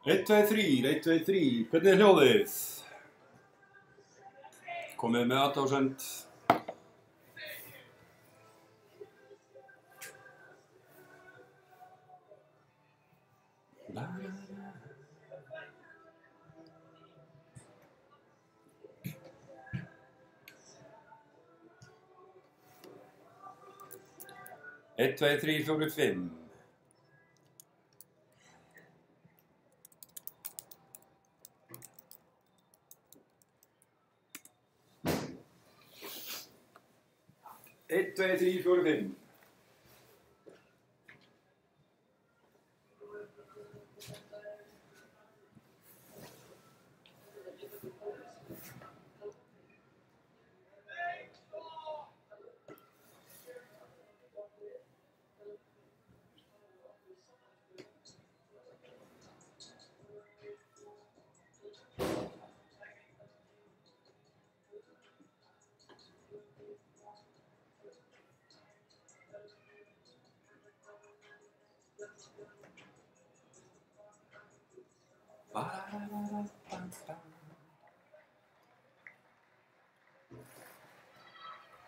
1, 2, 3, 1, 2, 3, hvernig er hljóðið? Komið með athugasemd. Einn, tveir, þrír, fjórir, fimm. Einn, tveir, þrír, fjórir, fimm.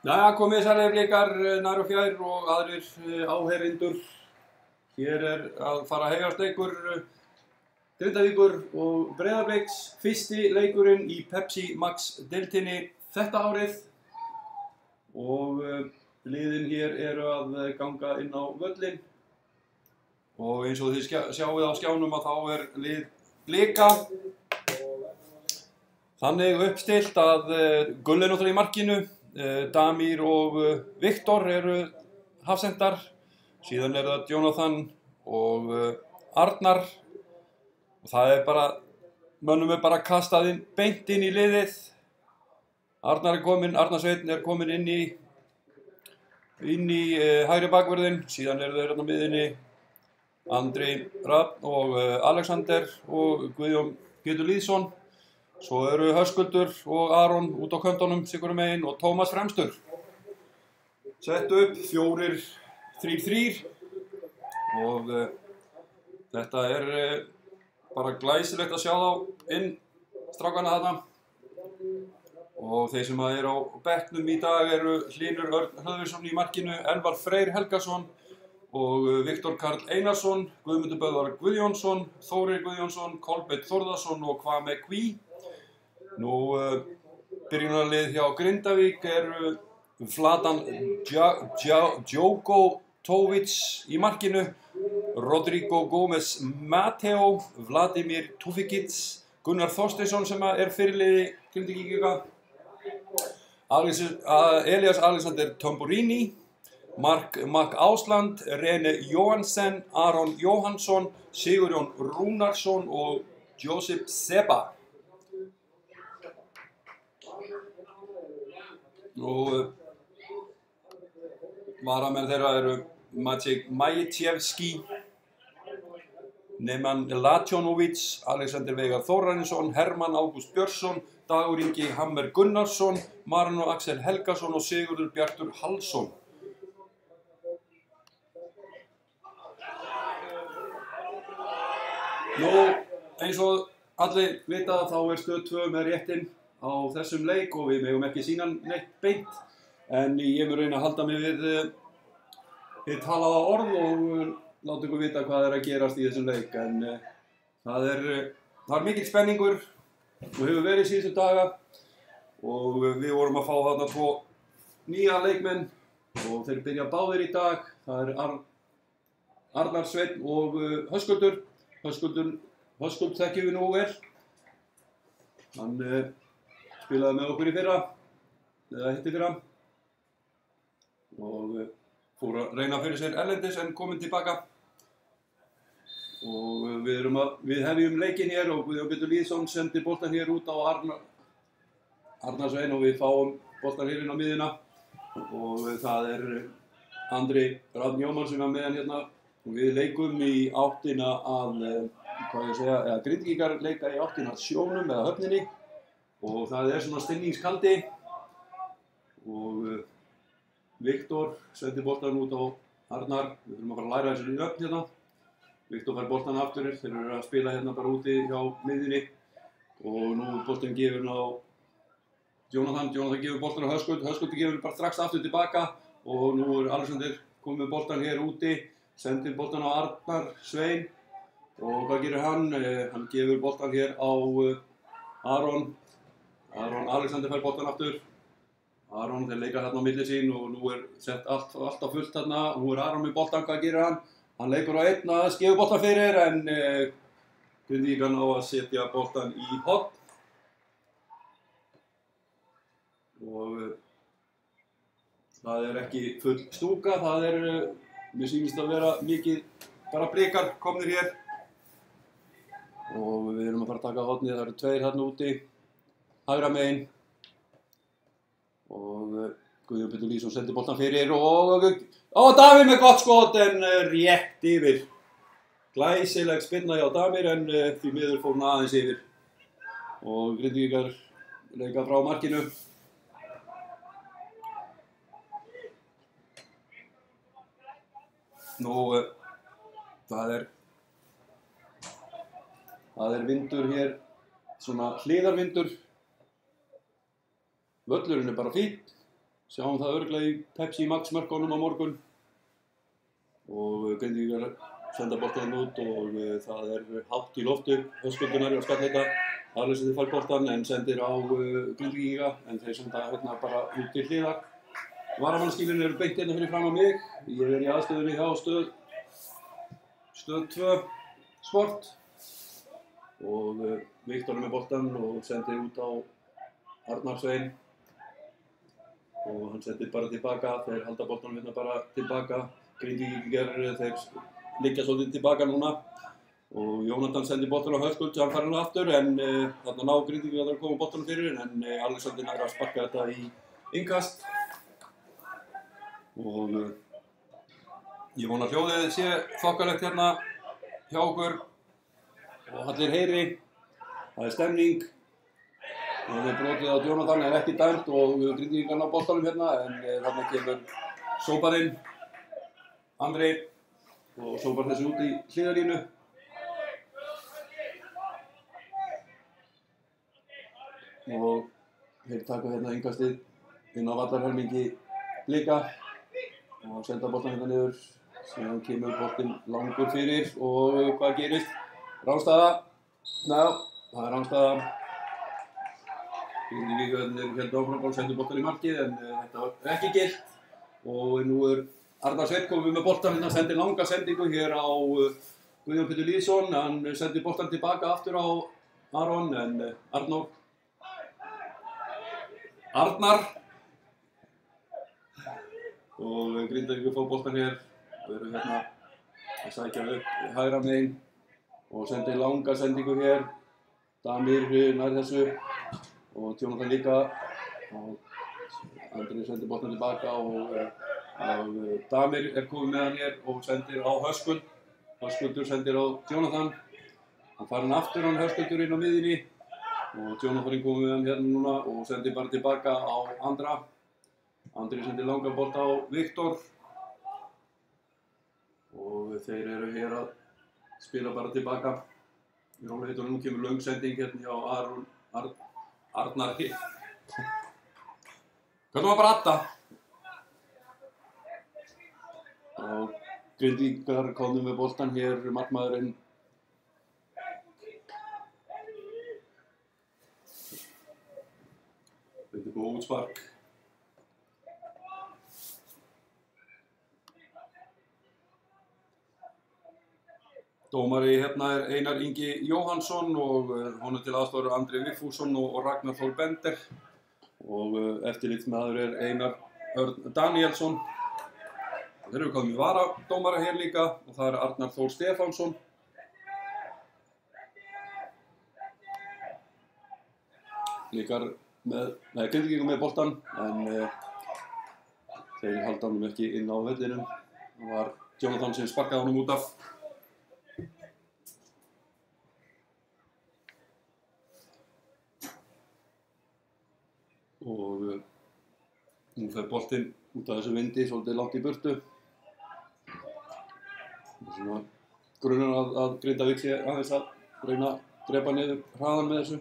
Jæja, komið sælir blikar, nær og fjær og aðrir áheyrendur. Hér er að fara að heyjast leikur Grindavíkur og Breiðabliks, fyrsti leikurinn í Pepsi Max deildinni þetta árið. Og liðin hér eru að ganga inn á völlinn. Og eins og þið sjáuð á skjánum að þá er lið Blika þannig uppstilt að Gulli er náttúrulega í markinu, Damir og Viktor eru hafsendar, síðan er það Jonathan og Arnar og það er bara, mönnum er bara kastað inn, beint inn í liðið. Arnar Sveinn er kominn inn í hægri bakvörðinn, síðan eru þeir hérna miðinni Andri Rafn og Alexander og Guðjón Pétur Lýðsson. Svo eru Höskuldur og Aron út á köntunum sigur megin og Tómas fremstur. Sett upp 4-3-3 og þetta er bara glæsilegt að sjá þá inn strákana þarna. Og þeir sem eru á bekknum í dag eru Hlynur Örn Hlöðversson í markinu, Elvar Freyr Helgason og Viktor Karl Einarsson, Guðmundur Böðvar Guðjónsson, Þórir Guðjónsson, Kolbeinn Þórðarsson og Kwame Kví. Nú, byrjunarlið hjá Grindavík eru Vladan Djokotovic í markinu, Rodrigo Gómez Mateo, Vladimir Tufikic, Gunnar Þorsteinsson sem er fyrirliði Grindvíkinga, Elias Alexander Tamburini, Mark Ásland, Rene Johansen, Aron Jóhannsson, Sigurjón Rúnarsson og Josip Seba. Og varamenn þeirra eru Maciej Majitjevski, Neman Latjónovic, Alexander Veigar Þórarinsson, Hermann Ágúst Björnsson, Dagur Ingi Hammer Gunnarsson, Marino Axel Helgason og Sigurður Bjartur Hallsson. Nú, eins og allir vita þá er stöð 2 með réttinn á þessum leik og við megum ekki sýna neitt beint, en ég mun reyna að halda mig við talaða orð og láta ykkur vita hvað er að gerast í þessum leik, en það er mikill spenningur og hefur verið síðustu daga og við vorum að fá þarna 2 nýja leikmenn og þeir byrja báðir í dag. Það er Arnar Sveinn og Höskuldur. Höskuld þekkjum við nú vel. Hann spilaði með okkur í fyrra, eða hitti fyrra og fór að reyna fyrir sér erlendis en kominn tilbaka. Og við hefjum leikinn hér og Guðjón Pétur Lýðsson sendir boltan hér út á Arnar Sveinn og við fáum boltan hér inn á miðjuna og það er Andri Rafn Jómann sem er með hann hérna og við leikum í áttina að, Grindvíkingar leika í áttina að sjónum eða höfninni og það er svona stinningskaldi og Viktor sendir boltan út á Arnar. Við þurfum að fara að læra þessu nöfn hérna Viktor fær boltan aftur, þeir eru að spila hérna bara úti hjá miðjunni og nú er boltin gefinn á Jonathan gefur boltan á Höskuld gefur bara strax aftur tilbaka og nú er Alexander komið með boltan hér úti, sendir boltan á Arnar Svein og hvað gerir hann? Hann gefur boltan hér á Aron, Alexander fær boltan aftur, Aron þeir leika hérna á milli sín og nú er sett allt á fullt hérna, nú er Aron með boltan, hvað gerir hann? Hann leikur á einn að skefur boltan fyrir en Grindvíkingar á að setja boltan í horn og það er ekki full stúka, það er, mér sýnist að vera mikið bara blikar komnir hér og við erum að fara að taka hornið, það eru tveir hérna úti, hægra megin og Guðjón Pétur Lýðsson sendir boltan fyrir og Damir með gott skot en rétt yfir. Glæsileg spinna hjá Damir en því miður fór hún aðeins yfir og Grindvíkingar leika frá markinu. Nú, það er vindur hér, svona hliðarvindur. Völlurinn er bara fínn. Sjáum það örugglega í Pepsi Max mörkunum á morgun og Grindvíkingar senda boltan út og það er hátt í loftu, Höskuldunar og Skallheita. Alexander fær boltan en sendir á Grindvíkinga en þeir senda hérna bara út til hliðar. Varamannaskílin eru beint hérna fyrir fram á mig. Ég er í aðstöðunni hjá stöð 2 Sport og Viktor er með boltan og sendir út á Arnar Svein. Og hann sendir bara tilbaka, þeir halda boltanum hérna bara tilbaka. Grindvíkingar, þeir liggja svolítið tilbaka núna. Og Jónatan sendir boltan á Höskuld, hann fær hann aftur en þarna ná Grindvíkingar að koma boltanum fyrir en Alexander nær að sparka þetta í innkast. Og ég vona að hljóðið sé þokkalegt hérna hjá okkur og allir heyri. Það er stemning. Það er brotið á Jonathan, er ekki dæmt og Grindvíkingar ná boltanum hérna en þarna kemur sóparinn, Andri og sópar þessu út í hliðarlínu. Og þeir taka hérna innkastið inn á vallarhelmingi Blika og senda boltan hérna niður. Síðan kemur boltinn langur fyrir og hvað gerist? Rangstaða? Ná, það er rangstaða. Grindvíkingarnir héldu áfram og sendu boltan í markið en þetta var ekki gilt og nú er Arnar Sveinn komið með boltan hérna, sendir langa sendingu hér á Guðjón Pétur Lýðsson, hann sendir boltan tilbaka aftur á Aron en Arnar og Grindvíkingar fá boltan hér og eru hérna að sækja upp hægra megin og sendir langa sendingu hér, Damir nær þessu og Jonathan líka og Andri sendir boltan tilbaka og Damir er komið með hann hér og sendir á Höskuld. Höskuldur sendir á Jonathan. Hann fær hann aftur hann Höskuldur inn á miðjunni og Jonathan er komið með hann hérna núna og sendir bara tilbaka á Andra. Andri sendir langa bolta á Viktor og þeir eru hér að spila bara tilbaka. Í rólegheitunum kemur löng sending hérna hjá Arnar hitt. Hvernig var bara Adda? Og Grindvíkingar komið með boltan hér, markmaðurinn. Þetta er góð útspark. Dómari hérna er Einar Ingi Jóhannsson og honum til aðstoðar Andri Vigfússon og Ragnar Þór Bender og eftirlitsmaður er Einar Örn Danielsson. Þeir eru komið varadómara hér líka og það er Arnar Þór Stefánsson. Grindvíkingar með boltan en þeir halda honum ekki inn á vellinum. Það var Jonathan sem sparkaði honum út af. Og nú fer boltinn út af þessu vindi svolítið langt í burtu. Svona grunnur að Grindavík sé aðeins að reyna að drepa niður hraðan með þessu.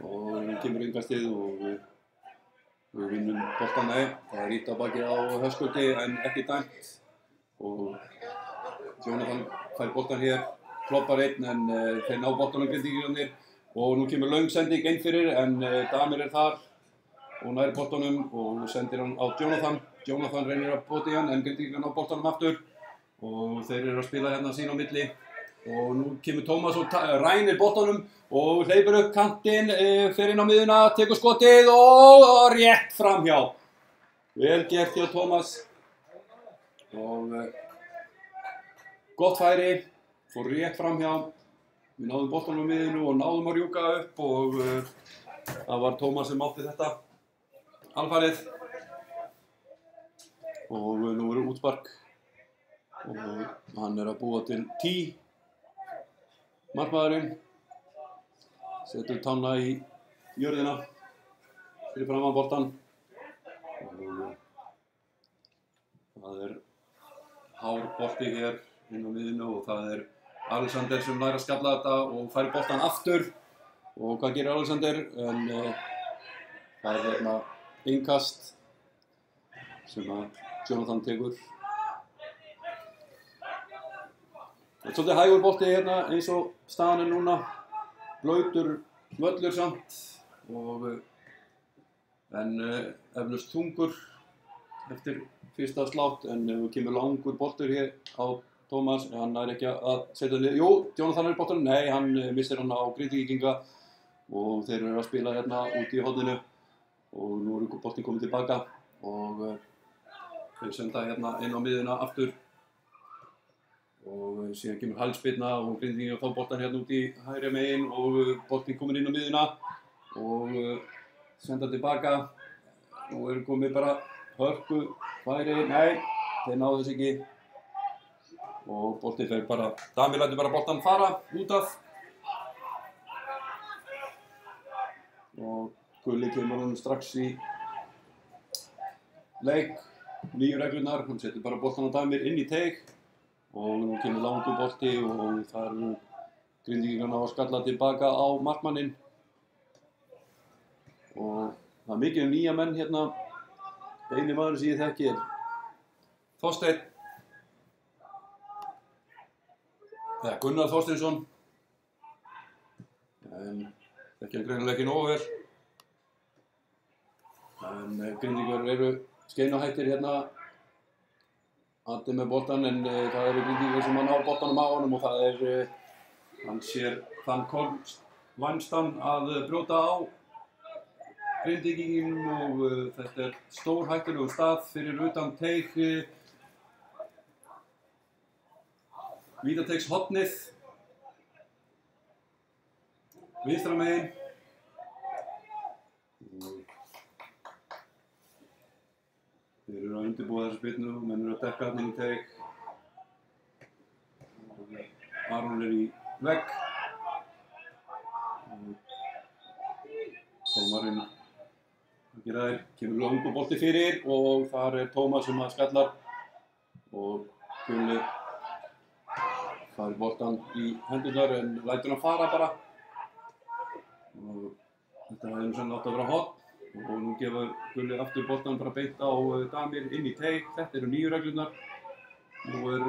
Og hún kemur innkastið og við vinnum boltann. Nei, það er ýtt á bakið á Höskuldi en ekki dæmt. Og Jonathan fær boltan hér, kloppar einn en þeir ná boltanum Grindvíkingarnir. Og nú kemur löng sending inn fyrir en Damir þar og nær boltanum og sendir hann á Jonathan. Jonathan reynir að pota í hann en Grindvíkingar ná boltanum aftur. Og þeir eru að spila hérna sín á milli og nú kemur Tómas og rænir boltanum og hleypur upp kantinn, fer inn á miðjuna, tekur skotið og rétt framhjá. Vel gert hjá Tómas og gott færi, fór rétt framhjá. Við náðum boltanum á miðjunu og náðum að rjúka upp og það var Tómas sem átti þetta alfarið. Og nú er útspark. Og hann er að búa til 10 markmaðurinn setur tána í jörðina fyrir framan boltan og það er hár bolti hér inn á miðjunu og það er Alexander sem nær að skalla þetta og fær boltan aftur og hvað gerir Alexander? En það er hérna innkast sem að Jonathan tekur. Það er svolítið hægur bolti hérna eins og staðan er núna, blautur völlur samt og en eflaust þungur eftir fyrsta slátt en kemur langur boltur hér á Tómas, hann er ekki að setja niður. Jú, Jonathan er í boltanum, nei, hann missir hann á Grindvíkinga og þeir eru að spila hérna út í horninu og nú er boltinn komið tilbaka og þeir senda hérna inn á miðjuna aftur. Og síðan kemur hælspyrna og Grindvíkingar fá boltan hérna út í hægri megin og boltinn kominn inn á miðjuna og senda tilbaka. Nú er komið bara hörku færi, nei, þeir náðu þess ekki og boltinn fer bara, Damir lætur bara boltan fara út af og Gulli kemur honum strax í leik, nýju reglurnar, hann setur bara boltan á Damir inn í teig. Og nú kemur langur bolti og það eru Grindvíkingarna að skalla tilbaka á markmanninn. Og það er mikið nýja menn hérna. Eini maður sem ég þekki er Þorsteinn. Eða Gunnar Þorsteinsson. En þekki hann greinilega ekki nógu vel. En Grindvíkingar eru skeinahættir hérna. Andi með boltan en það eru Grindvíkingar sem ná boltanum á honum og það er, hann sér þann vanstan að brjóta á Grindvíkingum og þetta er stórhættulegur stað fyrir utan teig, vítateigshornið, vinstra megin. Þeir eru að undirbúa þessu spyrnu, menn eru að dekka þarna inn í teig. Aron er í vegg. Tómarinn að gera þær, kemur langur bolti fyrir og þar er Tómas sem að skallar og Gulli fær boltan í hendurnar en lætur hann fara bara. Og þetta hefði sennilega átt að vera horn. Og nú gefur Gulli aftur boltan bara beint á Damir inn í teig. Þetta eru nýju reglurnar. Nú er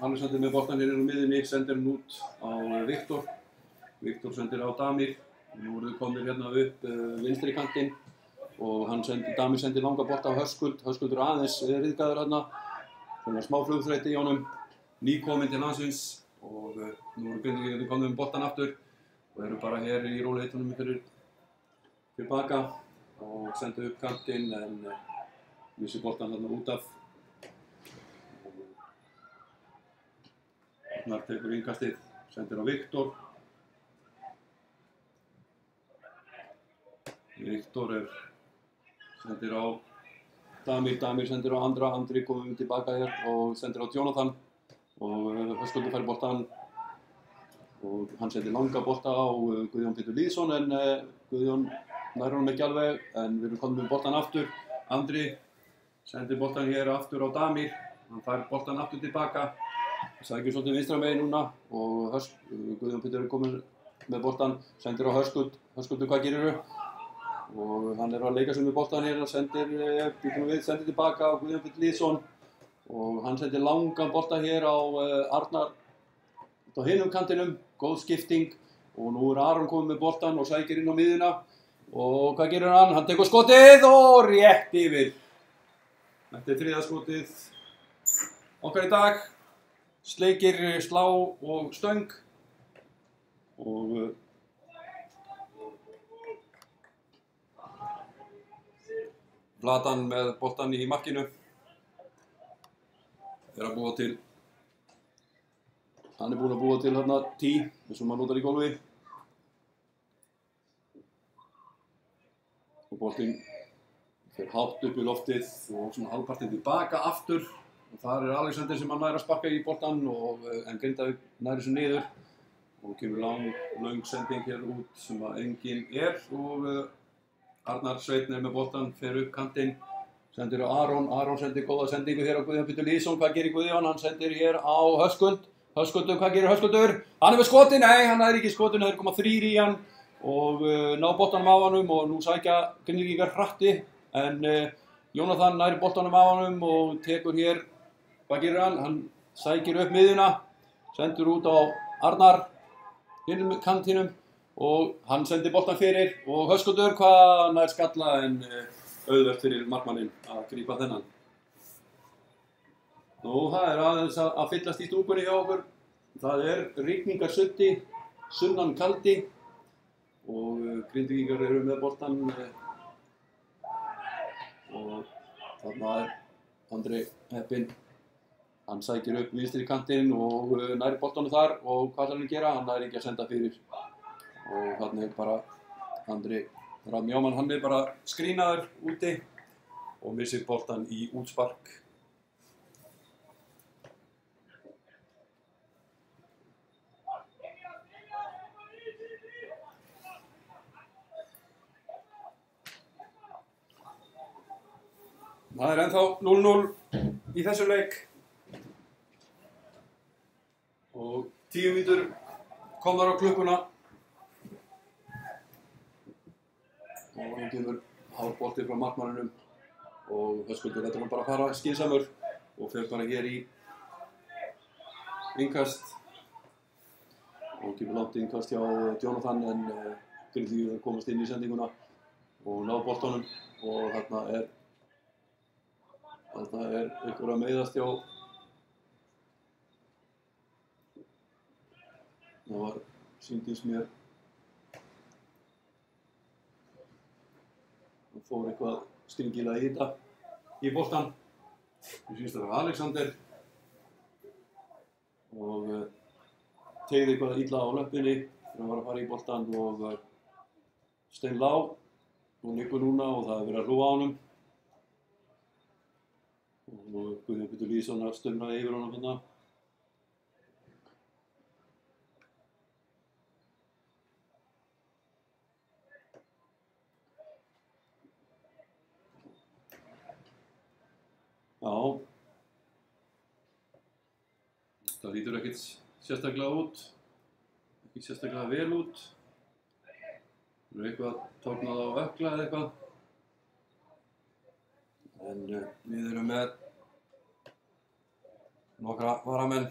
Alexander með boltan hérna á miðjunni, sendir hann út á Viktor. Viktor sendir á Damir. Nú eru þau komnir hérna upp vinstri kantinn og Damir sendir langa bolta á Höskuld. Höskuld eru aðeins ryðgaður hérna. Svona smá flugþreytti í honum. Nýkominn til landsins og nú eru Grindvíkingarnir komnir með boltan aftur og eru bara hér í róleitunum fyrir tilbaka. Og sendu upp kantinn en missir boltan þarna út af. Arnar tekur innkastið, sendir á Viktor. Viktor sendir á Damir, Damir sendir á Andra, Andri komum tilbaka hér og sendir á Jonathan. Og Höskuldur fær boltan og hann sendir langa bolta á Guðjón Pétur Lýðsson en Guðjón nær honum ekki alveg en við erum komin með boltan aftur. Andri sendir boltan hér aftur á Damir, hann fær boltan aftur tilbaka sækir svolítið vinstra megin núna og Guðjón Pétur kominn með boltan, sendir á Höskuld. Höskuldur, hvað gerirðu? Og hann að leika sig með boltan hér og sendir tilbaka á Guðjón Pétur Lýðsson og hann sendir langan bolta hér á Arnar á hinum kantinum, góð skipting og nú Aron kominn með boltan og sækir inn á miðjuna og hvað gerir hann? Hann tekur skotið og rétt yfir. Þetta þriðja skotið okkar í dag, sleikir, slá og stöng og Vladan með boltan í markinu að búa til, hann búinn að búa til hérna tí sem hann notar í golfi og boltinn fer hátt upp í loftið og svona hálfpartinn tilbaka aftur og þar Alexander sem hann nær að sparka í boltan en Grindavík nær þessu niður og kemur löng sending hér út sem að enginn og Arnar Sveinn með boltan, fer upp kantinn, sendir á Aron sendir góða sendingu hér á Guðjón Pétur Lýðsson, hvað gerir Guðjón? Hann sendir hér á Höskuldur, hvað gerir Höskuldur? Hann með skotið, nei, hann er ekki skotið, það koma 3 í hann og ná boltanum af honum og nú sækja Grindvíkingar hratti en Jónatan nær boltanum af honum og tekur hér, hvað gerir hann? Hann sækir upp miðjuna, sendur út á Arnar, hinum kantinum og hann sendir boltan fyrir og Höskuldur hvað nær skalla en auðvelt fyrir markmanninn að grípa þennan. Nú það aðeins að fyllast í stúkunni hjá okkur. Það rigningarsuddi, sunnan kaldi og Grindvíkingar eru með boltan og þarna Andri heppinn. Hann sækir upp vinstri kantinn og nær boltanum þar og hvað ætlar hann að gera? Hann nær ekki að senda fyrir. Og þannig bara Andri Mjóman, hann bara skrínaður úti og missir boltan í útspark. Það ennþá 0-0 í þessu leik og 10 mínútur komnar á klukkuna. Og hann kemur hár bolti frá markmanninum og Höskuldur lætur hann bara fara skynsamur og fer bara hér í innkast og kemur langt innkast hjá Jonathan en Grindvíkingar komast inn í sendinguna og ná boltanum og þarna einhver að meiðast hjá það var sýndist mér fór eitthvað skringilega í þetta í boltan. Mér sýnist það var Alexander og teygði eitthvað illa á löppinni þegar hann var að fara í boltan og stein lá og liggur núna og það verið að hlúa á honum og Guðjón Pétur Lýðsson að stöfna yfir honum hérna. Já, það lítur ekkert sérstaklega út, ekki sérstaklega vel út. Það eitthvað tornað á ökla eða eitthvað. En við erum með nokkra varamenn.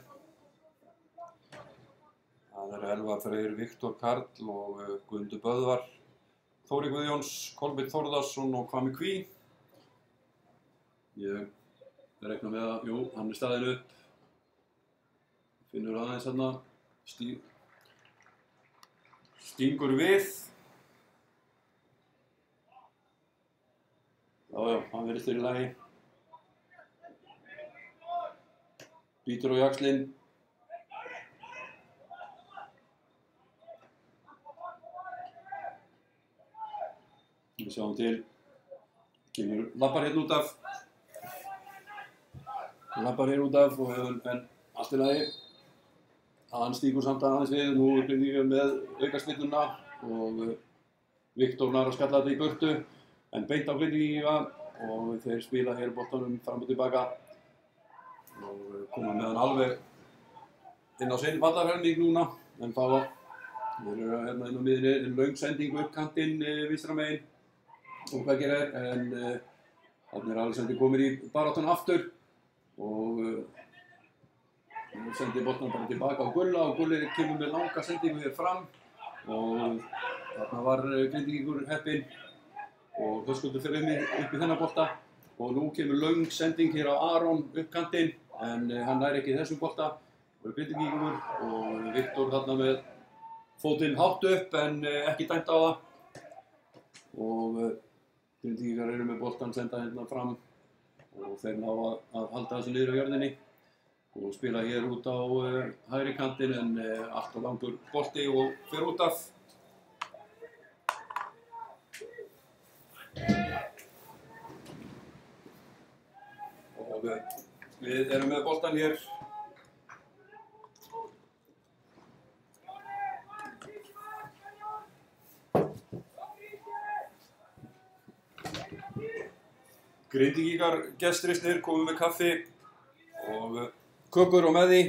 Það Elvar Freyr, Viktor Karl og Guðmundur Böðvar, Þóri Guðjóns, Kolbeinn Þórðarsson og Kvami Kví. Ég reikna með að, hann staðinn upp, finnur aðeins þarna, stingur við. Já, hann virðist í lagi. Bítur á jaxlinn. Við sjáum til, kemur lappar hérna út af. Lappar hér út af en allt í lagi. Hann stígur samt aðeins við, nú er Grindvíkingar með aukaspyrnuna og Viktor nær að skalla þetta í burtu en beint á Grindvíkinga og þeir spila hér boltanum fram og tilbaka og koma með hann alveg inn á sinn vallarhelming núna, en þá þeir eru hérna inn á miðinni, löng sending upp kantinn vinstra megin og hvað gera en þarna Alexander komin í baráttuna aftur og sendi boltan bara tilbaka á Gulla og Gulli kemur með langa sendingu hér fram og þarna var Grindvíkingur heppinn og Höskuldur fer upp í þennan bolta og nú kemur löng sending hér á Aron upp kantinn en hann nær ekki þessum bolta og Grindvíkingur og Viktor þarna með fótinn hátt upp en ekki dæmt á það og Grindvíkingar eru með boltan senda hérna fram og þeir ná að halda þessu niður á jörðinni og spila hér út á hægri kantinn en allt og langur bolti og fer út af. Og við erum með boltan hér. Grindvíkingar gestrisnir komu með kaffi og kökur og með því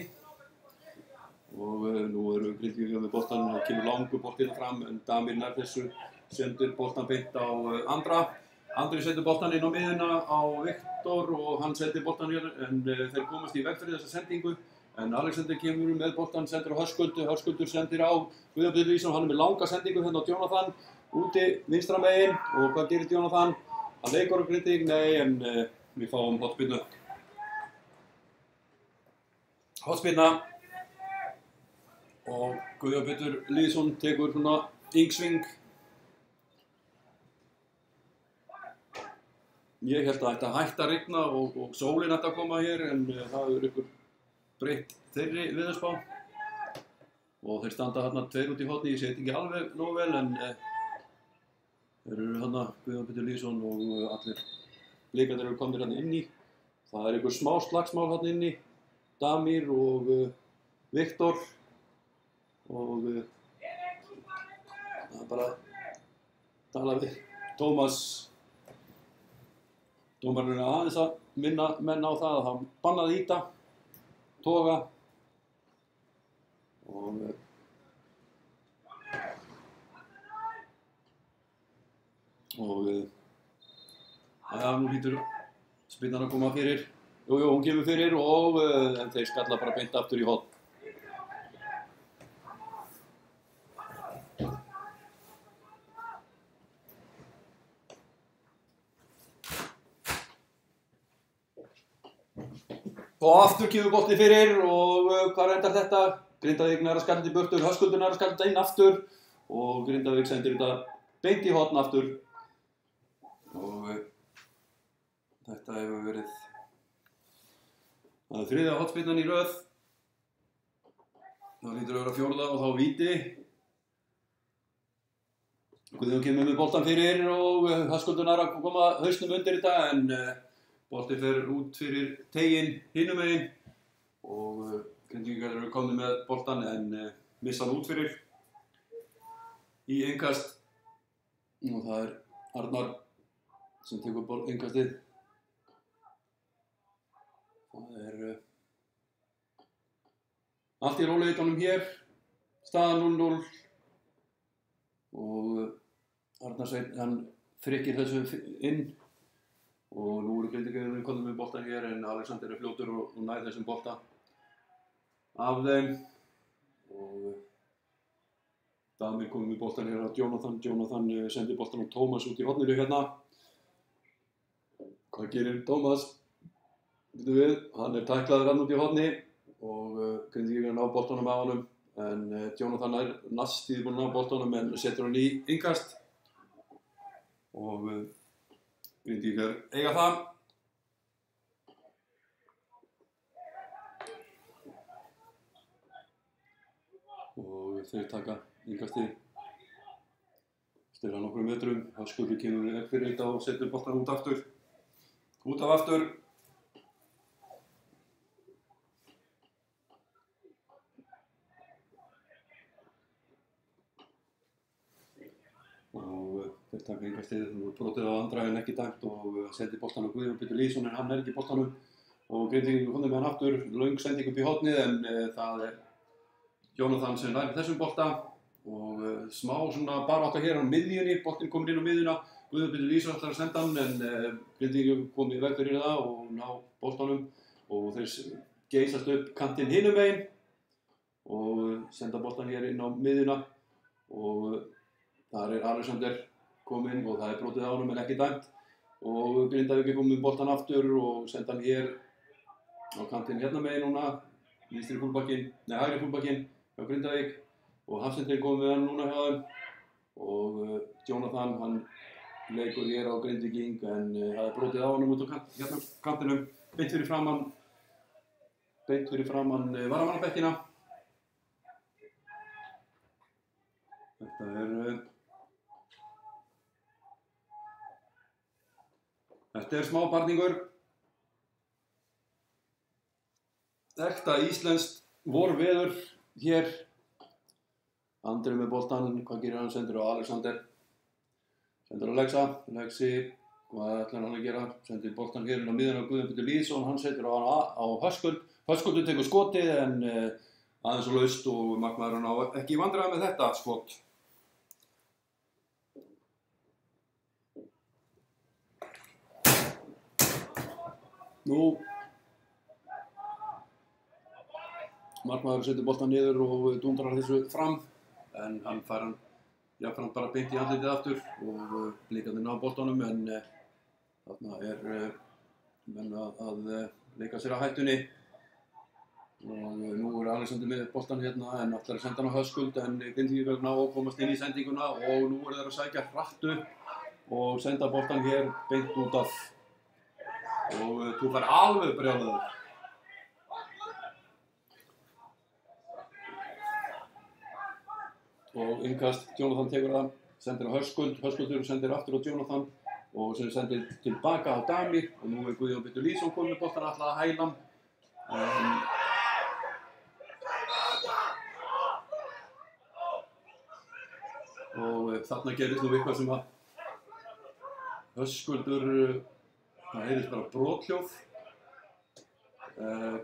og nú eru Grindvíkingar með boltan og kemur langur boltinn fram en Damir nær þessu sendur boltan beint á Andri setur boltan inn á miðuna á Viktor og hann setur boltan hér en þeir komast í veg fyrir þessa sendingu en Alexander kemur með boltan, sendur á Höskuldur sendir á Guðjón Pétur Lýðsson, hann er með langa sendingu hérna á Jonathan úti vinstra megin og hvað gerir Jonathan? Hann leikur á Grindvík, nei en við fáum hornspyrnu. Hornspyrna og Guðjón Pétur Lýðsson tekur svona yngsving. Ég held að það ætti að hætta að rigna og sólin ætti að koma hér en það er ykkur breytt þeirri veðurspá og þeir standa hérna tveir út í horni, ég sé þetta ekki alveg nógu vel en þeir eru hérna Guðjón Pétur Lýðsson og allir blikarnir eru komnir hérna inni. Það er ykkur smá slagsmál hérna inni. Damir og Viktor og það er bara að tala við Tómas. Dómarinn er aðeins að minna menn á það að hann bannaði ýta, toga og nú hlýtur spyrnan að koma fyrir. Jú, hún kemur fyrir og þeir skalla bara beint aftur í horn. Og aftur kemur bolti fyrir og hvað endar þetta? Grindavík nær að skalla þetta í burtu, Höskuldur nær að skalla þetta inn aftur og Grindavík sendir þetta beint í horn aftur og þetta hefur verið það er þriðja hornspyrnan í röð. Það hlýtur að vera fjórða og þá víti. Guðjón kemur með boltan fyrir og Höskuldur nær að koma hausnum undir þetta en bolti fer út fyrir teginn hinum megin og Grindvíkingar eru komnir með boltan en missa hann út fyrir í innkast og það er Arnar sem tekur innkastið. Það er allt í rólegheitunum hér, staðan 0-0 og Arnar Sveinn hann frykkir þessu inn og nú eru Grindvíkingar komnir með boltan hér en Alexander er fljótur og nær þessum bolta af þeim og Damir komið með boltan hér á Jonathan sendir boltan á Tómas út í horninu hérna. Hvað gerir Tómas? Hann er tæklaður hann út í horni og Grindvíkingar ná boltanum af honum en Jonathan er nastíð búinn að ná boltanum en setur hann í innkast og Grindvíkingar eiga það. Og þeir taka innkastið styrra nokkrum metrum. Höskuldur kemur veg fyrir þetta og setur boltan út aftur. Út af aftur. Og þeir taka innkastið og brotið á Andra en ekki dæmt og sendir boltan á Guðjón Pétur Lýðsson en hann er ekki boltanum og Grindvíkingar komnir með hann aftur, löng sending upp í hornið en það er Jonathan sem nær þessum bolta og smá svona barátta hér á miðjunni, boltinn kominn inn á miðjuna. Guðjón Pétur Lýðsson ætlar að senda hann en Grindvíkingar kom í veg fyrir það og ná boltanum og þeir geysast upp kantinn hinum megin og senda boltan hér inn á miðjuna og þar Alexander kominn og það brotið á honum en ekki dæmt og Grindavík komið með boltan aftur og senda hann hér á kantinn hérna megin núna, vinstri fullbackinn, nei hægri fullbackinn hjá Grindavík og Hafsendin komið með hann núna hjá þeim og Jonathan hann leikur hér á Grindvíking en það brotið á honum út á hérna kantinum beint fyrir framan varamannabekkina. Þetta er smá barningur. Ekta íslenskt vorveður hér. Andri með boltan, hvað gerir hann? Sendir á Alexander. Sendir á Lexi, hvað ætlar hann að gera? Sendir boltan hér inn á miðjuna á Guðjón Pétur Lýðsson, hann setur á Höskuld. Höskuldur tekur skotið en aðeins og laust og markmaðurinn á ekki vandræði með þetta skot. Nú, markmaðurinn setur boltan niður og dundrar þessu fram en hann fær hann jafnframt bara beint í andlitið aftur og blikarnir ná boltanum en þarna menn að leika sér að hættunni og nú Alexander með boltan hérna en ætlar að senda hann á Höskuld en Grindvíkingar ná að komast inn í sendinguna og nú þeir að sækja hratt upp og senda boltan hér beint út af og þú fær alveg brjálaður. Og innkast, Jonathan tekur það, sendir á Höskuld, Höskuldur sendir aftur á Jonathan og sem sendir tilbaka á Damir og nú Guðjón Pétur Lýðsson komið með boltan alltaf að hæla hann. Og þarna gerist nú eitthvað sem að Höskuldur, það heyrðist bara brothljóð.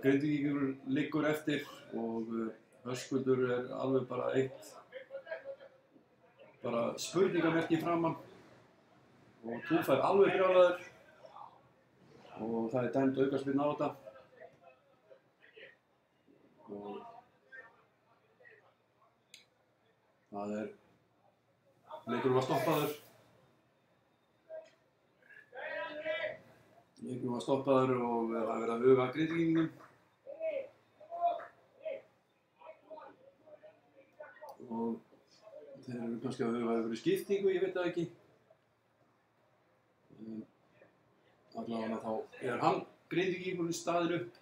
Grindvíkingur liggur eftir og Höskuldur alveg bara bara spurningamerki framan og þú fær alveg brjálaður og það dæmd aukaspyrna á þetta og það leikurinn var stoppaður og það verið að huga að Grindvíkingum og þeir eru kannski að huga að vera skiptingu, ég veit það ekki. Allavega þá hann Grindvíkingurinn staðinn upp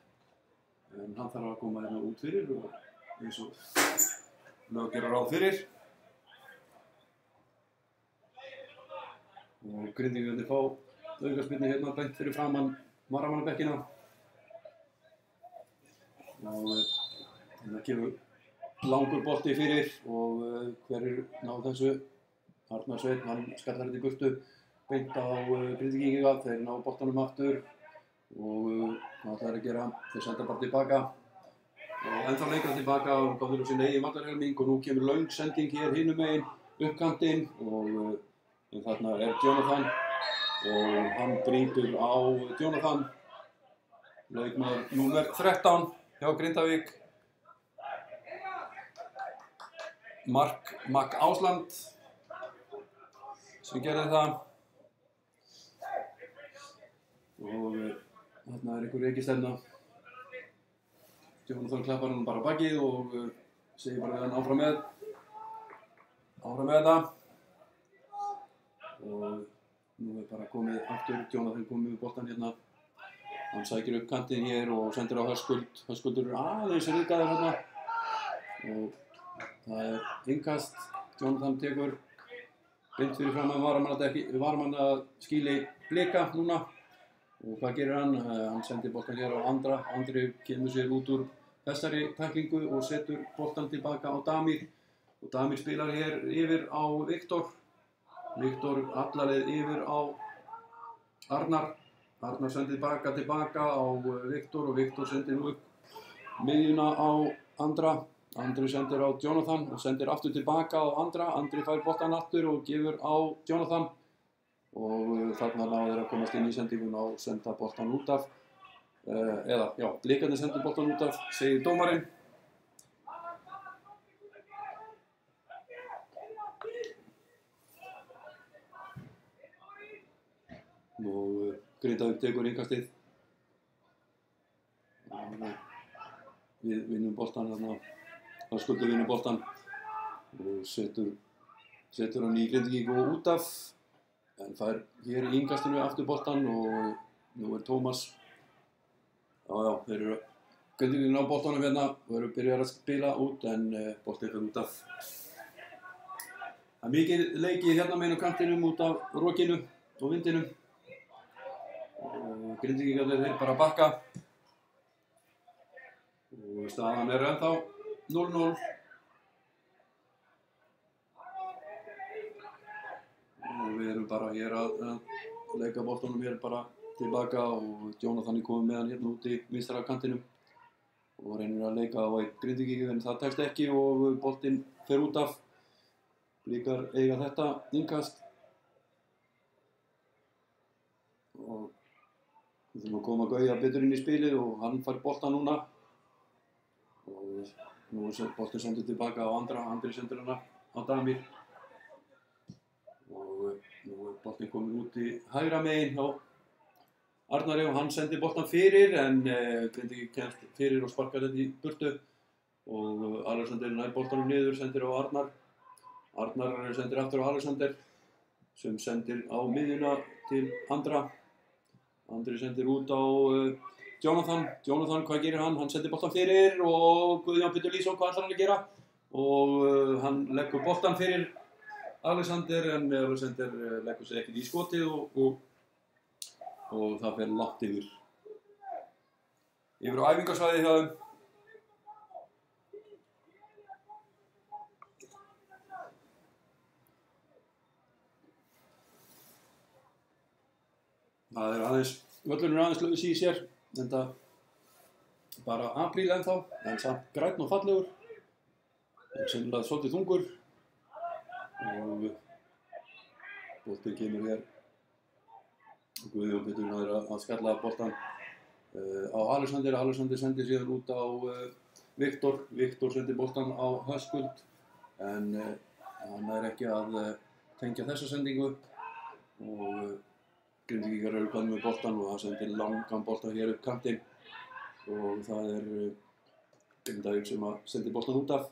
en hann þarf að koma hérna út fyrir og eins og lög gera ráð fyrir. Og Grindvíkingarnir fá aukaspyrnu hérna beint fyrir framan varamannabekkina og þetta kemur langur bolti fyrir og hverjir ná þessu? Arnar Sveinn, hann skallar þetta í burtu beint á Grindvíkinga, þeir ná boltanum aftur og hvað ætlar að gera? Þeir senda bara tilbaka og ennþá lengra tilbaka og gáður sín eigin vallarhelming og nú kemur löng sending hér hinum megin uppkantinn og þarna Jonathan og hann brýtur á Jonathan, leikmaður númer 13 hjá Grindavík. Mark Ásland sem gerði það og þarna einhver reikistefna. Jonathan klappar hann bara bakið og segir bara að hann áfram með þetta og nú bara komið aftur, Jonathan komið með boltan hérna, hann sækir upp kantinn hér og sendir á Höskuld, Höskuldur aðeins ryðgaður hérna og það innkast, Jonathan tekur beint fyrir framan varamannaskýli Blika núna og hvað gerir hann? Hann sendir boltan hér á Andri kemur sér út úr þessari tæklingu og setur boltan tilbaka á Damir og Damir spilar hér yfir á Viktor allarleið yfir á Arnar sendir tilbaka á Viktor og Viktor sendir nú upp miðjuna á Andra Andri sendir á Jonathan og sendir aftur tilbaka á Andra. Andri fær boltan aftur og gefur á Jonathan og þarna náðu þeir að komast inn í sendinguna og senda boltan út af. Blikarnir sendir boltan út af, segir dómarinn. Og Grindavík tekur innkastið. Við vinnum boltan þarna. Höskuldur vinnur boltan og setur hann í Grindvíkingu og út af. En fær hér í innkastinu aftur boltan og nú Tómas. Þeir eru Grindvíkingin á boltanum hérna og eru byrjar að spila út en boltinn fer út af. Það er mikið leikið hérna megin á kantinum út af rokinu og vindinum. Og Grindvíkingarnir þeir bara bakka. Og staðan er ennþá 0-0. Og við erum bara hér að leika boltanum hér bara tilbaka og Jonathan er komið með hann hérna út í vinstra kantinum og reynir að leika á einn Grindvíking en það tekst ekki og boltinn fer út af. Blikar eiga þetta innkast og við þurfum að koma Gauja betur inn í spilið og hann fær boltan núna og nú er boltinn sendur tilbaka á Andra. Andri sendur hana á Damir og nú er boltinn komin út í hægra megin hjá Arnari og hann sendir boltan fyrir en Grindvíking kemst fyrir og sparkar þetta í burtu og Alexander nær boltanum niður, sendir á Arnar. Arnar sendir aftur á Alexander sem sendir á miðjuna til Andra. Andri sendir út á Jonathan. Jonathan, hvað gerir hann? Hann sendir boltan fyrir og Guðjón Pétur Lýðsson, hvað ætlar hann að gera? Og hann leggur boltan fyrir Alexander en Alexander leggur sig ekkert í skotið og það fer langt yfir á æfingasvæði hjá þeim. Það er aðeins, völlurinn er aðeins laus í sér, enda bara apríl ennþá, en samt grænn og fallegur, en sennilega svolítið þungur og boltinn kemur hér. Guðjón Pétur er að skalla boltan á Alexander. Alexander sendir síðan út á Viktor. Viktor sendir boltan á Höskuld en hann er ekki að tengja þessa sendingu og Grindvíkingar eru komnir með boltan og hann sendir langan boltan hér upp kantinn og það er Grindavík sem að sendir boltan út af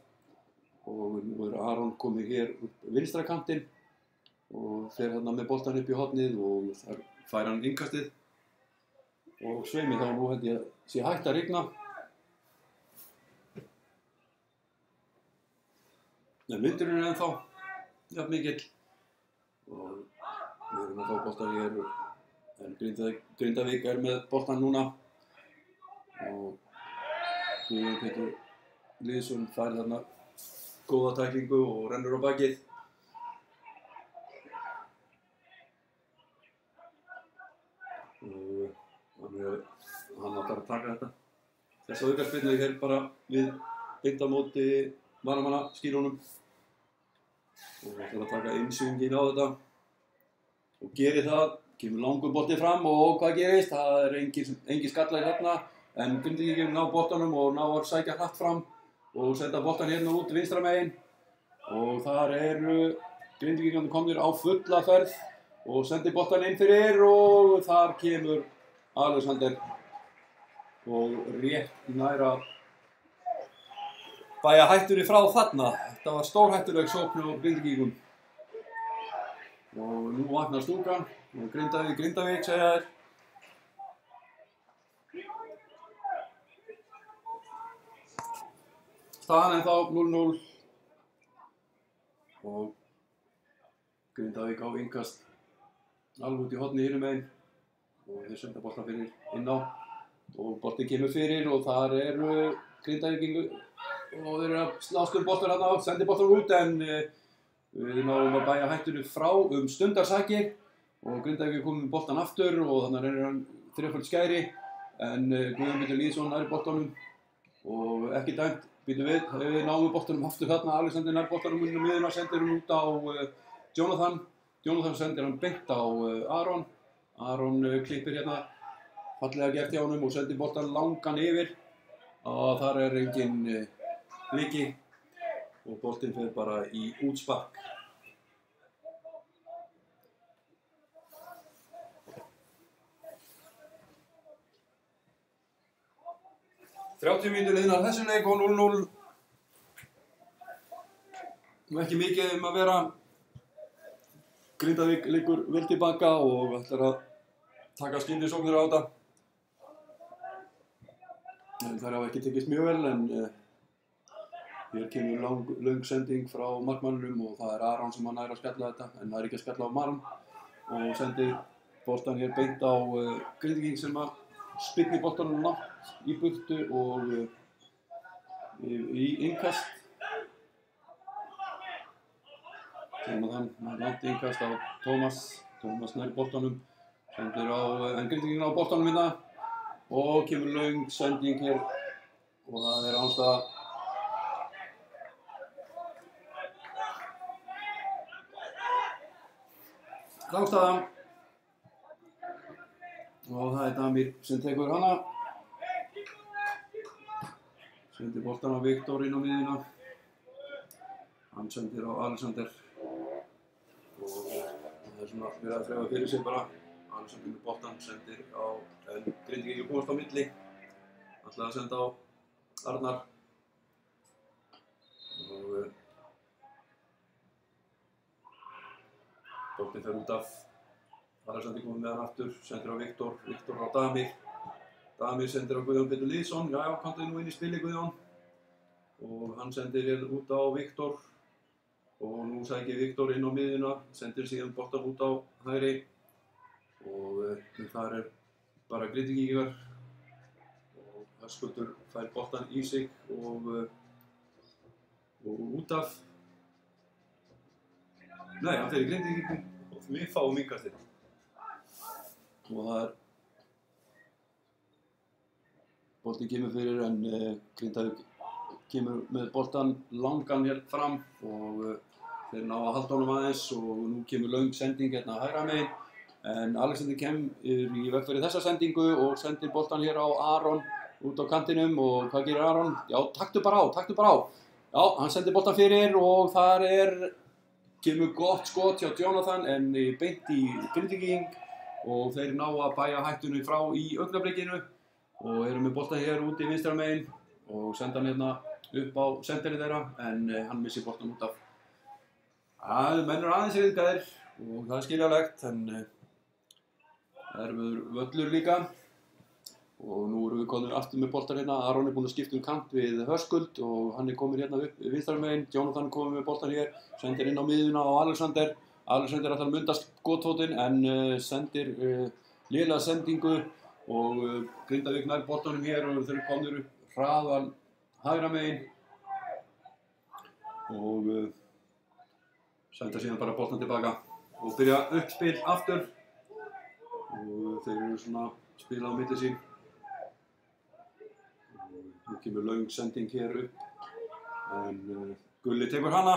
og nú er Aron komið hér upp vinstra kantinn og fer hérna með boltan upp í hornið og þar fær hann innkastið og sveimi þá nú held ég að sé hægt að rigna. En vindurinn er ennþá jafn mikill og við erum að fá boltan hér en Grindavík er með boltan núna og Guðjón Pétur Lýðsson fær þarna góða tæklingu og rennur á bakið. Hann ætlar að taka þetta. Þessa aukaspyrnu hér bara við beint á móti varamannaskýrunum og ætlar að taka einsýngin á þetta og gerir það. Kemur langur bolti fram og hvað gerist? Það er engin skallar hérna en Grindvíkingar ná boltanum og ná að sækja hratt fram og senda boltan hérna út vinstra megin og þar eru Grindvíkingar komnir á fulla ferð og sendir boltan inn fyrir og þar kemur Alexander og rétt næra bæja hættunni frá þarna. Þetta var stórhættuleg sókn á Grindvíkingum og nú vaknar stúkan og Grindavík segja þér. Staðan ennþá 0-0 og Grindavík á innkast alveg út í horni hinum megin og þeir senda boltan fyrir inn á og boltinn kemur fyrir og þar eru Grindavíkingur og þeir eru að slást boltan hérna á, sendir boltan út en við náum að bæja hættunni frá stundarsakir og Grindavík er komið með boltan aftur og þannig reynir hann þreföld skæri en Guðjón Pétur Lýðsson nær boltanum og ekki dæmt býtum við, náum við boltanum aftur þarna, Alexander nær boltanum inn á miðjuna, sendir hann út á Jonathan. Jonathan sendir hann beint á Aron. Aron klippir hérna, fallega gert hjá honum og sendir boltan langan yfir. Og þar engin bliki og boltinn fer bara í útspark. Þrjátíu mínútur liðnar þessu leik og 0-0. Ekki mikið að vera. Grindavík liggur vel tilbaka og ætlar að taka skyndisóknir á þetta. Þær hafa ekki tekist mjög vel en hér kemur löng sending frá markmanninum og það Aron sem nær að skella þetta en það ekki að skella á Maran og sendir boltan hér beint á Grindvíking sem að spyrnir boltanum langt í burtu og í innkast. Jonathan langt innkast á Tómas nær boltanum, sendir á Grindvíkingin á boltanum hérna og kemur löng sending hér og það Ránstaða. Ránstaða og það Damir sem tekur hana. Sendir boltan á Viktor inn á miðjuna. Hann sendir á Alexander og það svona verið að þreifa fyrir sig bara. Alexander með boltan sendir á Grindvíkingur komast á milli. Ætlaði að senda á Arnar og boltinn fer út af. Alexander komið með hann aftur, sendir á Viktor á Damir. Damir sendir á Guðjón Pétur Lýðsson, já, komdu nú inn í spili Guðjón. Og hann sendir hér út á Viktor. Og nú sækir Viktor inn á miðjuna, sendir síðan boltan út á hægri. Og þar bara Grindvíkingar. Og Höskuldur fær boltan í sig og út af. Nei, hann fer í Grindvíkingum og við fáum innkastið. Og það boltinn kemur fyrir en Grindavík kemur með boltan langan hér fram og þeir ná að halda honum aðeins og nú kemur löng sending hérna hægra megin en Alexander kemur í veg fyrir þessa sendingu og sendir boltan hér á Aron út á kantinum og hvað gerir Aron? Já, taktu bara á. Já, hann sendir boltan fyrir og þar kemur gott skot hjá Jonathan en beint í Grindvíking og þeir ná að bæja hættunni frá í augnablikinu og eru með boltan hér úti vinstra megin og senda hann hérna upp á senderið þeirra en hann missir boltan út af. Menn eru aðeins yfirgaðir og það skiljanlegt en erfiður völlur líka og nú erum við komin aftur með boltan hérna. Aron búinn að skipta kant við Höskuld og hann komin hérna upp vinstra megin. Jonathan komið með boltan hér, sendir inn á miðjuna á Alexander. Alexander ætlar að munda skotfótinn en sendir lélega sendingu og Grindavík nær boltanum hér og þeir komnir upp hraðan hægra megin og senda síðan bara boltan tilbaka og byrja uppspil aftur og þeir eru svona að spila á milli sín og nú kemur löng sending hér upp en Gulli tekur hana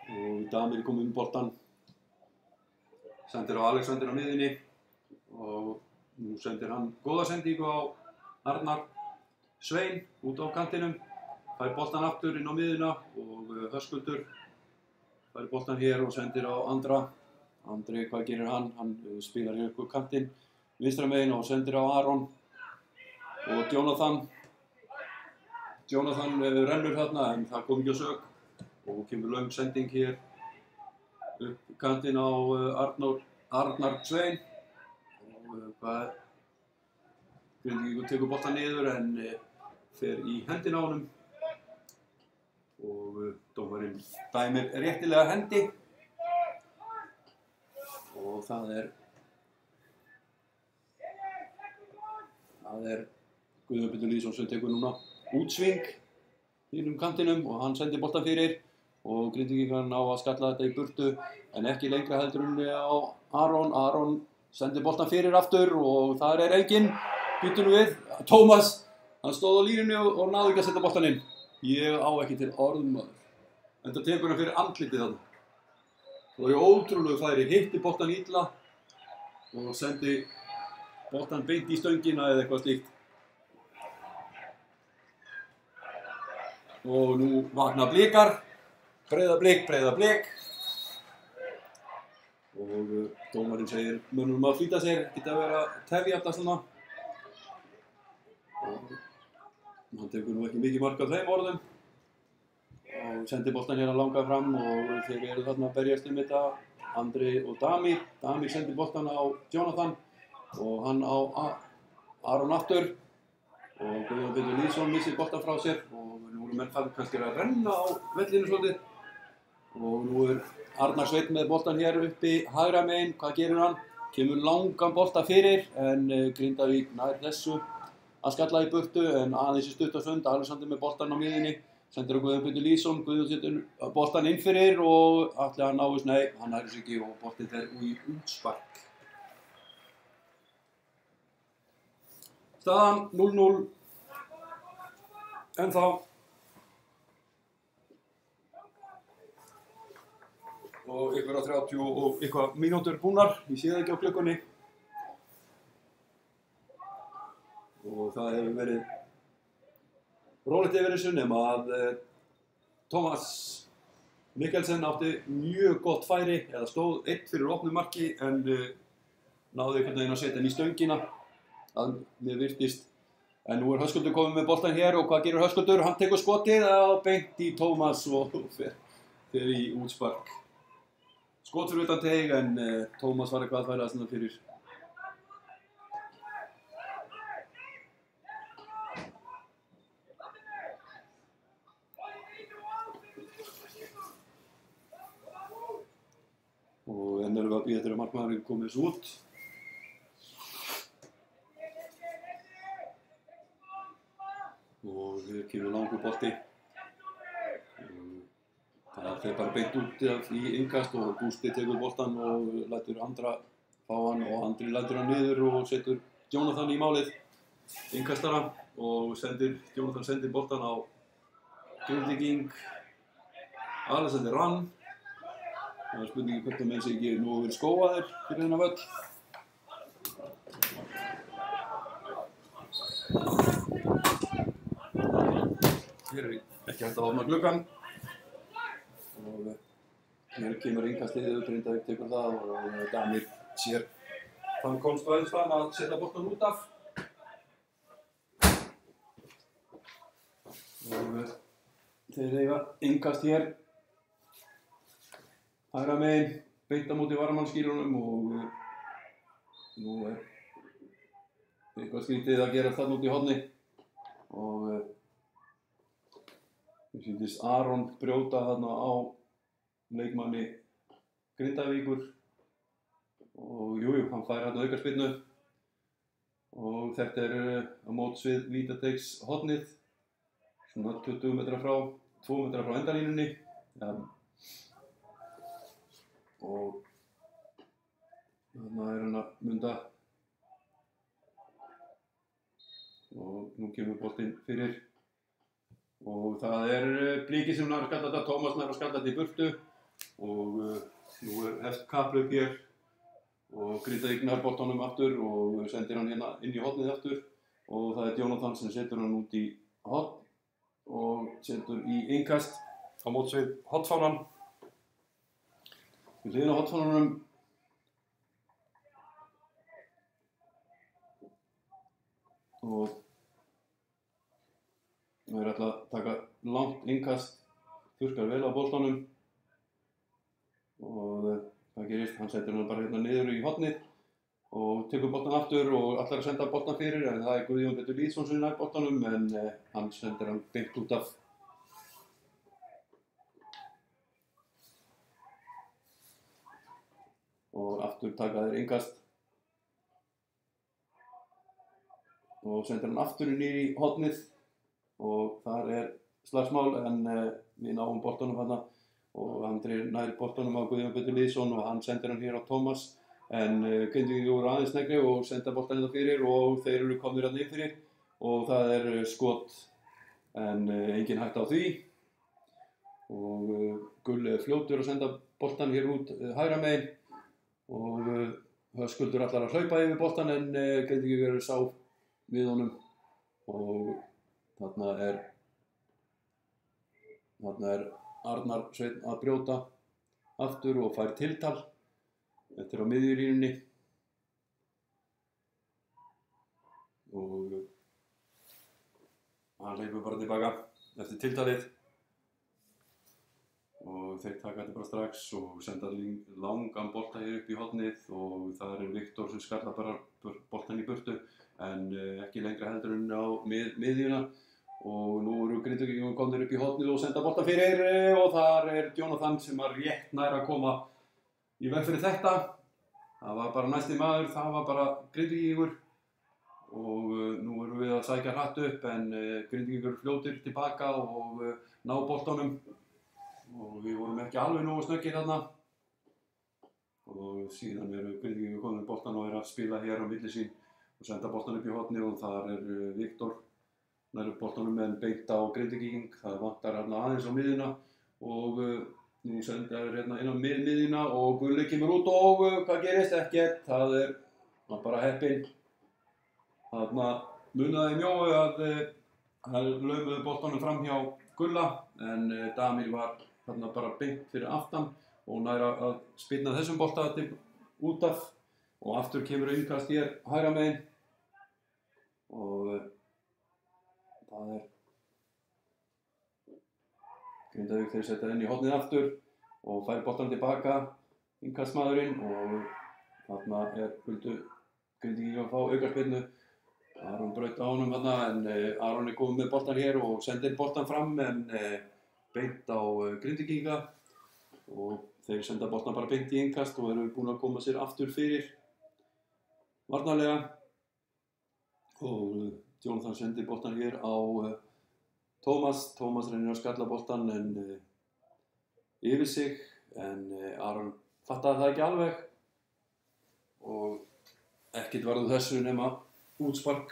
og Damir komið boltan, sendir á Alexander á miðjunni og nú sendir hann góða sendingu á Arnar Svein út á kantinum, fær boltan aftur inn á miðjuna og Höskuldur fær boltan hér og sendir á Andri, hvað gerir hann? Hann spilar hér upp á kantinn vinstra megin og sendir á Aron og Jonathan rennur þarna en það kom ekki á sök og kemur löng sending hér upp kantinn á Arnar Svein og Grindvíkingur tekur boltan niður en fer í hendina á honum og dómarinn dæmir réttilega hendi og það Guðjón Pétur Lýðsson sem tekur núna útsving hinum kantinum og hann sendir boltan fyrir og Grindvíkingar ná að skalla þetta í burtu en ekki lengra heldur á Aron sendir boltan fyrir aftur og þar enginn, býtum við, Tómas Hann stóð á línunni og náði ekki að setja boltann inn. Ég á ekki til orðum maður. Enda tekur hann fyrir andlitið þarna. Það var í ótrúlegu færi, hitti boltann illa og sendi boltann beint í stöngina eða eitthvað slíkt. Og nú vakna Blikar. Breiðablik. Og dómarinn segir mönnum að flýta sér, ekki að vera tefjast svona. Og hann tekur nú ekki mikið mark á þeim orðum og sendi boltann hérna langa fram og þeir eru þarna að berjast þetta, Andri og Damir. Damir sendi boltann á Jonathan og hann á Aron aftur og Guðjón Pétur Lýðsson missir boltann frá sér og nú eru menn farin kannski að renna á vellinu svolítið og nú Arnar Sveinn með boltann hér uppi hægra megin. Hvað gerir hann? Kemur langan bolta fyrir en Grindavík nær þessu að skalla í burtu en aðeins í stuttarstund. Alexander með boltann á miðjunni, sendir á Guðjón Pétur Lýðsson, Guðjón setur boltann inn fyrir og ætli hann náist, nei, hann næri sig ekki og boltinn fer í útspark. Staðan 0-0 ennþá. Og ykkur á 30 og eitthvað mínútur búnar, ég sé það ekki á klukkunni. Og það hefur verið rólegt yfir þessu nema að Tómas Mikkelsen átti mjög gott færi eða stóð einn fyrir opnu marki en náði einhvern veginn að setja hann í stöngina að mér virtist. En nú Höskuldur komið með boltann hér og hvað gerir Höskuldur? Hann tekur skotið á beint í Tómas og fer í útspark. Skot fyrir utan teig en Tómas var eitthvað að færa svona fyrir. Og enn erum við að bíða eftir að markmaðurinn komi þessu út. Og hér kemur langur bolti. Það fer bara beint út í innkast og Gústi tekur boltann og lætur Andra fá hann og Andri lætur hann niður og setur Jonathan í málið, innkastara og Jonathan sendir boltann á Grindvíking. Alexander rann. Það er spurningi hvort að menn sé ekki nú verið skóaðir fyrir þennan völl. Hér er ekki hægt að opna gluggann. Og hér kemur innkastið, Grindavík tekur það og Damir sér þann komst á eðstan að setja boltann út af. Og þeir eiga innkast hér. Hægra megin, beint á móti varamannsskýrunum og nú eitthvað skrítið að gera þarna út í horni og mér sýndist Aron brjóta þarna á leikmanni Grindavíkur og jújú, hann fær þarna aukaspyrnu og þetta á móts við vítateigs hornið, svona 20 metra frá, 2 metra frá endalínunni. Og þarna hann að munda og nú kemur boltinn fyrir og það Bliki sem nær að skalla þetta, Tómas nær að skalla þetta í burtu og nú hefst kapphlaup hér og Grindavík nær boltanum aftur og sendir hann hérna inn í hornið aftur og það Jonathan sem setur hann út í horn og setur í innkast á móts við hornfánan. Við hliðina á hornfánanum og það ætla að taka langt innkast, þurrkar vel á boltanum og hvað gerist? Hann setur hann bara hérna niður í hornið og tekur boltan aftur og ætlar að senda boltan fyrir en það Guðjón Pétur Lýðsson sem nær boltanum en hann sendir hann beint út af. Og aftur taka þeir innkast og sendir hann aftur inn í hornið og þar slagsmál en við náum boltanum þarna og Andri nær boltanum á Guðjón Pétur Lýðsson og hann sendir hann hér á Tómas en Grindvíkingar voru aðeins sneggri og senda boltan hérna fyrir og þeir eru komnir hérna inn fyrir og það skot en engin hætta á því og Gulli fljótur að senda boltan hér út hægra megin og Höskuldur ætlar að hlaupa yfir boltan en Grindvíkingur sá við honum og þarna er Arnar Sveinn að brjóta aftur og fær tiltal. Þetta á miðjulínunni og hann hleypur bara tilbaka eftir tiltalið og þeir taka þetta bara strax og senda langan bolta hér upp í hornið og það Viktor sem skallar bara boltan í burtu en ekki lengra heldur en á miðjuna og nú eru Grindvíkingar komnir upp í hornið og senda bolta fyrir og þar Jonathan sem var rétt nær að koma í veg fyrir þetta. Það var bara næsti maður, það var bara Grindvíkingur og nú erum við að sækja hratt upp en Grindvíkingur fljótir tilbaka og ná boltanum og við vorum ekki alveg nógu snöggir þarna og síðan Grindvíkingur komin með boltan og að spila hér á milli sín og senda boltan upp í hornið og þar Viktor nær upp boltanum en beint á Grindvíking. Það vantar aðeins á miðjuna og nú sendar inn á miðjuna og Gulli kemur út og hvað gerist? Ekkert. Það var bara heppinn. Þarna munaði mjóu að það laumuðu boltanum fram hjá Gulla en Damir var þarna bara beint fyrir aftan og nær að spyrna þessum bolta út af og aftur kemur innkast hér hægra megin og það Grindavík þeir setja inn í hornið aftur og fær boltan tilbaka innkastmaðurinn og þarna vildu Grindvíkingar að fá aukaspyrnu. Aron braut á honum þarna en Aron komið með boltan hér og sendir boltan fram en beint á Grindvíkinga og þeir senda boltan bara beint í innkast og búin að koma sér aftur fyrir varnarlega og Jonathan sendir boltan hér á Tómas reynir að skalla boltan en yfir sig en Aron fattaði það ekki alveg og ekkert varð úr þessu nema útspark.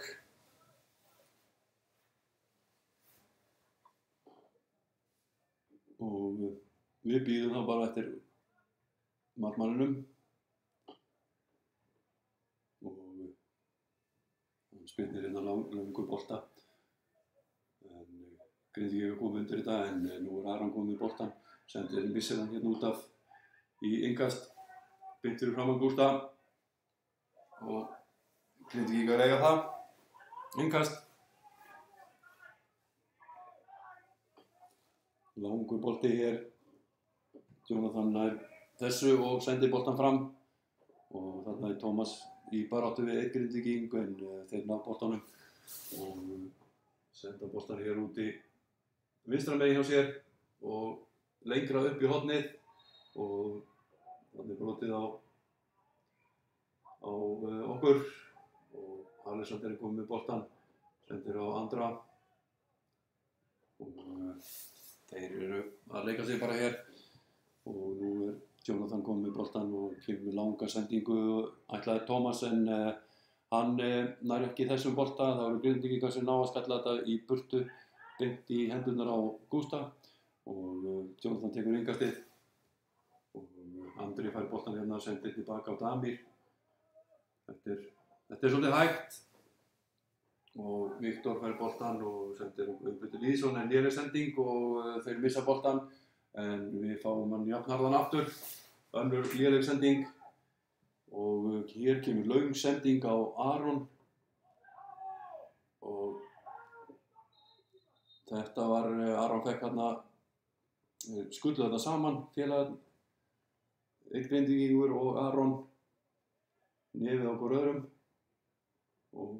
Og við bíðum þá bara eftir markmanninum og hann spyrnir inn á langur bolta en Grindvíkingar komið undir þetta en nú Aron komið með boltan sendir missir hann hérna út af í innkast beint fyrir framan Gústa og Grindvíkingar eiga það innkast langur bolti hér Jonathan nær þessu og sendir boltan fram og þarna Tómas í baráttu við einn Grindvíking en þeir ná boltanum og senda boltan hér út í vinstra megin hjá sér og lengra upp í hornið og þannig brotið á okkur og Alexander komið með boltan sendir á Andra og þeir að leika sig bara hér og nú Jonathan komið með boltan og kemur með langa sendingu ætlaði Tómas en hann nær ekki þessum bolta. Það voru Grindvíkingar sem ná að skalla þetta í burtu beint í hendurnar á Gústa og Jonathan tekur innkastið og Andri fær boltan hérna og sendir tilbaka á Damir. Þetta svolítið hægt og Viktor fær boltan og sendir Guðbjörn Lýðsson en léleg sending og þeir missa boltan en við fáum hann jafnharðan aftur önnur léleg sending og hér kemur löng sending á Aron og þetta var Aron fekk hérna skullu þetta saman félagar einn Grindvíkingur og Aron nefið á hvor öðrum og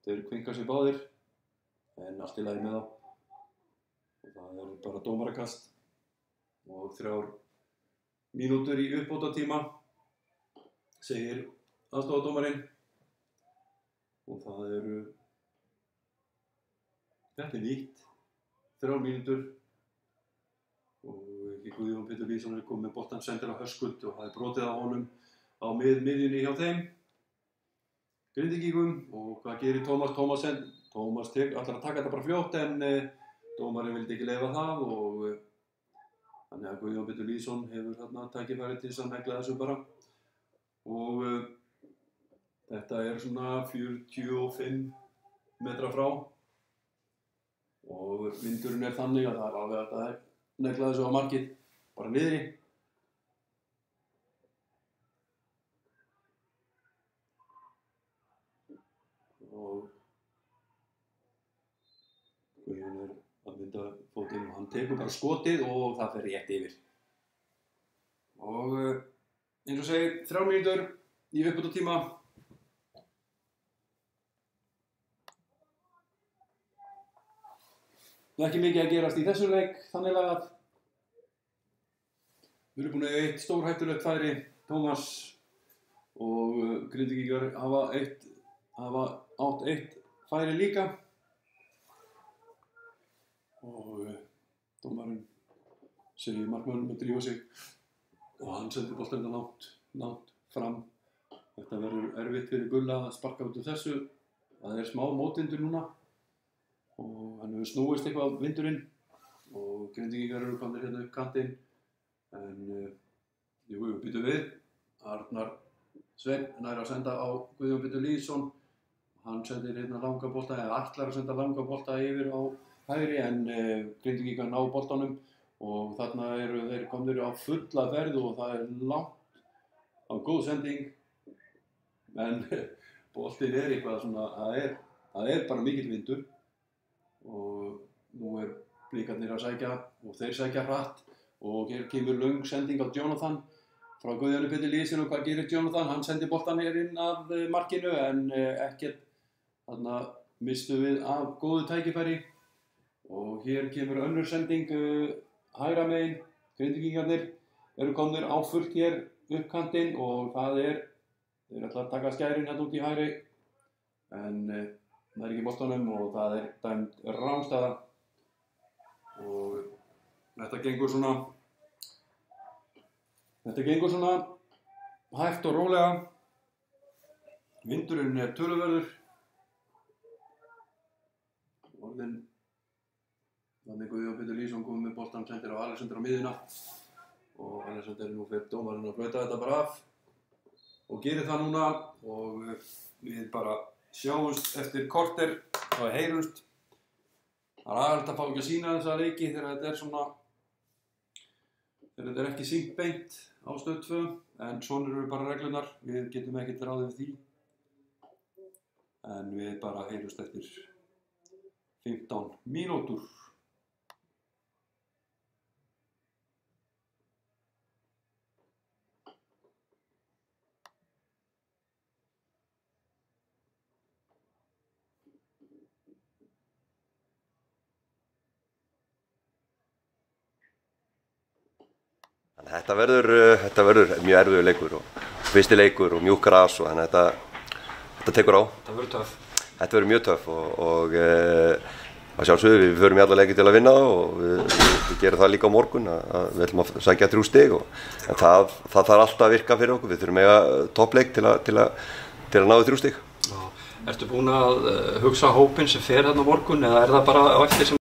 þeir kvinka sig báðir en allt í lagi með þá og það bara dómarakast og 3 mínútur í uppbótartíma segir aðstofadómarinn og þetta nýtt 3 mínútur og Guðjón Pétur Lýðsson komið með boltan sendir á Höskuld og það brotið á honum á miðjunni hjá þeim Grindvíkingum og hvað gerir Tómas Tómas ætlar að taka þetta bara fljótt en dómarinn vildi ekki leyfa það og þannig að Guðjón Pétur Lýðsson hefur þarna tækifæri til þess að negla þessu bara og þetta svona 45 metra frá og vindurinn þannig að það alveg hægt að negla þessu á markið bara niðri. Og Guðjón að mynda fótinn og hann tekur bara skotið og það fer rétt yfir. Og eins og segir 3 mínútur í uppbótartíma. Ekki mikið að gerast í þessum leik, þannig að við erum búin að eiga 1 stórhættulegt færi, Tómas og Grindvíkingar hafa átt 1 færi líka og dómarinn segir markmannum að drífa sig og hann sendir boltann langt fram. Þetta verður erfitt fyrir Gulla að sparka út úr þessu, það smá mótvindur núna og hann hefur snúist eitthvað vindurinn og Grindvíkingar eru komnir hérna upp kantinn en jú, býtum við. Arnar Sveinn nær að senda á Guðjón Pétur Lýðsson, hann sendir hérna langa bolta eða ætlar að senda langa bolta yfir á hægri en Grindvíkingar ná boltanum og þarna eru þeir komnir á fulla ferð og það langt á góð sending en boltinn eitthvað svona, það bara mikill vindur og nú Blikarnir að sækja og þeir sækja hratt og hér kemur löng sending á Jonathan frá Guðjóni Pétur Lýðsson og hvað gerir Jonathan? Hann sendir boltann inn af markinu en ekkert þarna mistum við af góðu tækifæri og hér kemur önnur sending hægra megin. Grindvíkingarnir eru komnir á fullt hér upp kantinn og þeir ætla að taka skærin hérna út í hægri en það ekki boltanum og það dæmd rangstæða og þetta gengur svona hægt og rólega. Vindurinn töluverður þannig Guðjón Pétur Lýðsson komið með boltann, sendir á Alexander á miðjuna og Alexander nú fer dómarinn að flauta þetta bara af og gerir það núna og við bara sjáumst eftir korter og heyrumst. Það aðalegt að fá ekki að sýna þessa leiki þegar þetta ekki sýnt beint á Stöð 2 en svona eru bara reglurnar, við getum ekkert ráðið við því en við bara heyrumst eftir 15 mínútur. Þetta verður mjög erfiður leikur og fyrsti leikur og mjúkt gras og þannig að þetta tekur á. Þetta verður töff. Þetta verður mjög töff og að sjálfsögðu við förum í alla leiki til að vinna og við gerum það líka á morgun að við ætlum að sækja 3 stig en það þarf alltaf að virka fyrir okkur. Við þurfum að eiga toppleik til að ná 3 stig. Ertu búinn að hugsa hópinn sem fer þarna á morgun eða það bara á eftir sem